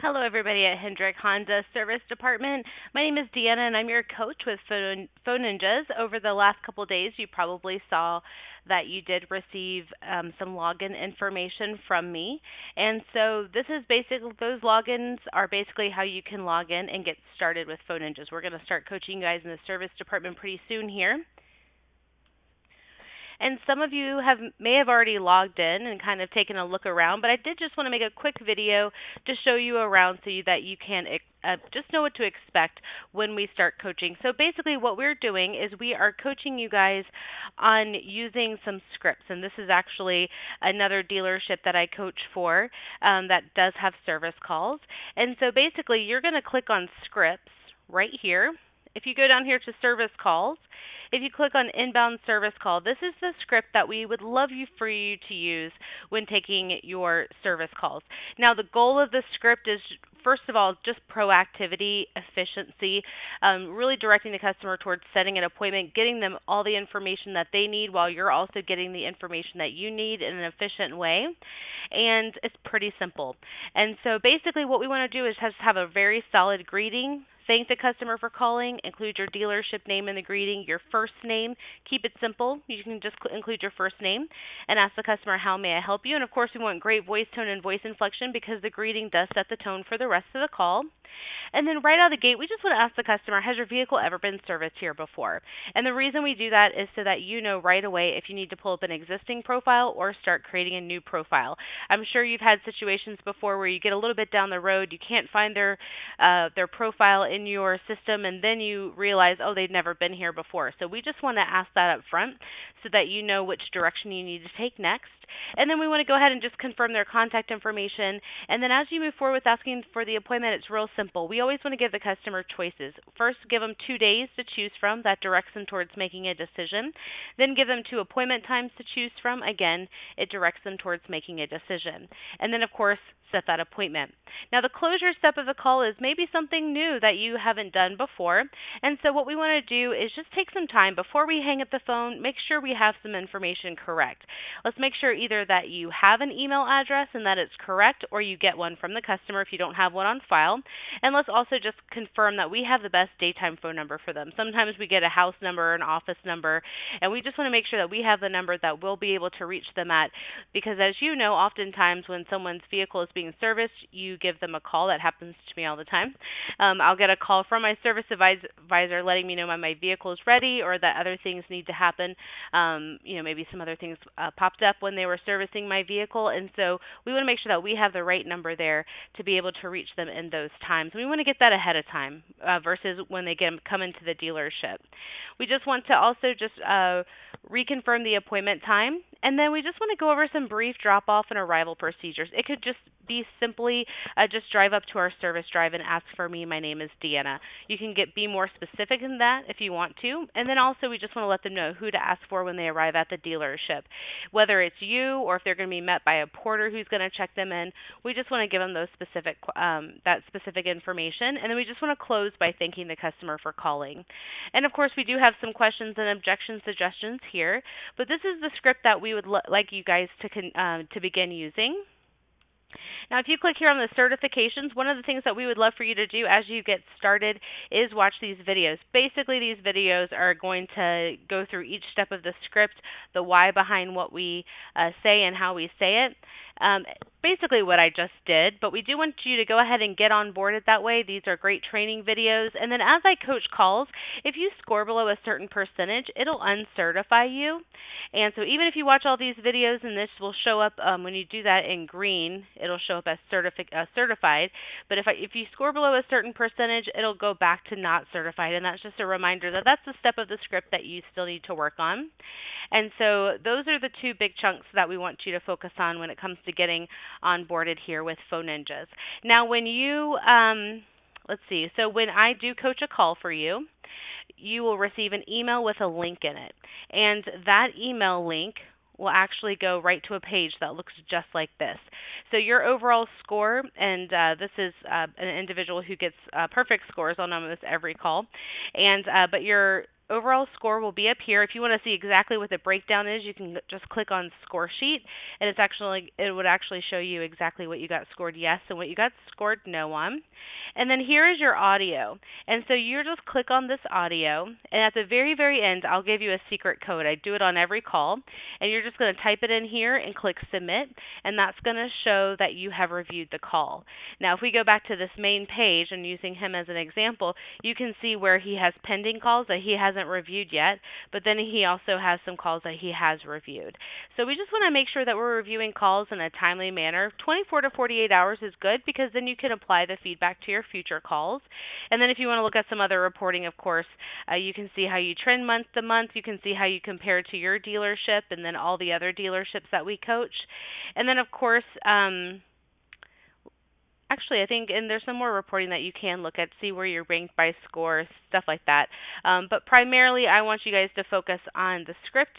Hello, everybody at Hendrick Honda Service Department. My name is Deanna, and I'm your coach with Phone Ninjas. Over the last couple days, you probably saw that you did receive some login information from me. And so this is basically, those logins are basically how you can log in and get started with Phone Ninjas. We're going to start coaching you guys in the service department pretty soon here. And some of you may have already logged in and kind of taken a look around, but I did just want to make a quick video to show you around so that you can just know what to expect when we start coaching. So basically what we're doing is we are coaching you guys on using some scripts, and this is actually another dealership that I coach for that does have service calls. And so basically you're going to click on scripts right here. If you go down here to service calls, if you click on inbound service call, this is the script that we would love for you to use when taking your service calls. Now, the goal of the script is, first of all, just proactivity, efficiency, really directing the customer towards setting an appointment, getting them all the information that they need while you're also getting the information that you need in an efficient way. And it's pretty simple. And so basically what we want to do is just have a very solid greeting. Thank the customer for calling. Include your dealership name in the greeting, your first name. Keep it simple. You can just include your first name and ask the customer, how may I help you? And of course, we want great voice tone and voice inflection because the greeting does set the tone for the rest of the call. And then right out of the gate, we just want to ask the customer, has your vehicle ever been serviced here before? And the reason we do that is so that you know right away if you need to pull up an existing profile or start creating a new profile. I'm sure you've had situations before where you get a little bit down the road, you can't find their profile in your system, and then you realize, oh, they've never been here before. So we just want to ask that up front so that you know which direction you need to take next. And then we want to go ahead and just confirm their contact information. And then as you move forward with asking for the appointment, it's real simple. We always want to give the customer choices. First, give them 2 days to choose from. That directs them towards making a decision. Then give them 2 appointment times to choose from. Again, it directs them towards making a decision. And then, of course, set that appointment. Now, the closure step of the call is maybe something new that you haven't done before. And so what we want to do is just take some time before we hang up the phone, make sure we have some information correct. Let's make sure either that you have an email address and that it's correct, or you get one from the customer if you don't have one on file. And let's also just confirm that we have the best daytime phone number for them. Sometimes we get a house number or an office number, and we just want to make sure that we have the number that we'll be able to reach them at, because as you know, oftentimes when someone's vehicle is being serviced, you give them a call. That happens to me all the time. I'll get a call from my service advisor letting me know my vehicle is ready or that other things need to happen. Maybe some other things popped up when they were servicing my vehicle, and so we want to make sure that we have the right number there to be able to reach them in those times. We want to get that ahead of time versus when they come into the dealership. We just want to also just reconfirm the appointment time, and then we just want to go over some brief drop-off and arrival procedures. It could just be simply just drive up to our service drive and ask for me. My name is Deanna. You can be more specific than that if you want to. And then also we just want to let them know who to ask for when they arrive at the dealership. Whether it's you or if they're going to be met by a porter who's going to check them in, we just want to give them those that specific information. And then we just want to close by thanking the customer for calling. And of course we do have some questions and objection suggestions here, but this is the script that we would like you guys to begin using. Now, if you click here on the certifications, one of the things that we would love for you to do as you get started is watch these videos. Basically, these videos are going to go through each step of the script, the why behind what we say and how we say it. Basically what I just did, but we do want you to go ahead and get on board it that way. These are great training videos. And then as I coach calls, if you score below a certain percentage, it'll uncertify you. And so even if you watch all these videos, and this will show up when you do that in green, it'll show up as certified. But if you score below a certain percentage, it'll go back to not certified. And that's just a reminder that that's the step of the script that you still need to work on. And so those are the 2 big chunks that we want you to focus on when it comes to getting onboarded here with Phone Ninjas. Now, when you, so when I do coach a call for you, you will receive an email with a link in it. And that email link will actually go right to a page that looks just like this. So your overall score, and this is an individual who gets perfect scores on almost every call, and but your overall score will be up here. If you want to see exactly what the breakdown is, you can just click on score sheet, and it would actually show you exactly what you got scored yes and what you got scored no on. And then here is your audio. And so you just click on this audio, and at the very, very end, I'll give you a secret code. I do it on every call, and you're just going to type it in here and click submit, and that's going to show that you have reviewed the call. Now, if we go back to this main page and using him as an example, you can see where he has pending calls that he hasn't reviewed yet, but then he also has some calls that he has reviewed. So we just want to make sure that we're reviewing calls in a timely manner. 24 to 48 hours is good because then you can apply the feedback to your future calls. And then if you want to look at some other reporting, of course, you can see how you trend month to month. You can see how you compare to your dealership and then all the other dealerships that we coach. And then, of course, actually, I think, and there's some more reporting that you can look at, see where you're ranked by score, stuff like that. But primarily, I want you guys to focus on the script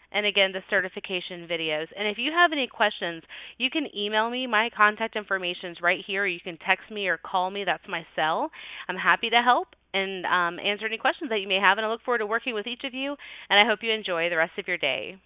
and, again, the certification videos. And if you have any questions, you can email me. My contact information is right here. You can text me or call me. That's my cell. I'm happy to help and answer any questions that you may have. And I look forward to working with each of you, and I hope you enjoy the rest of your day.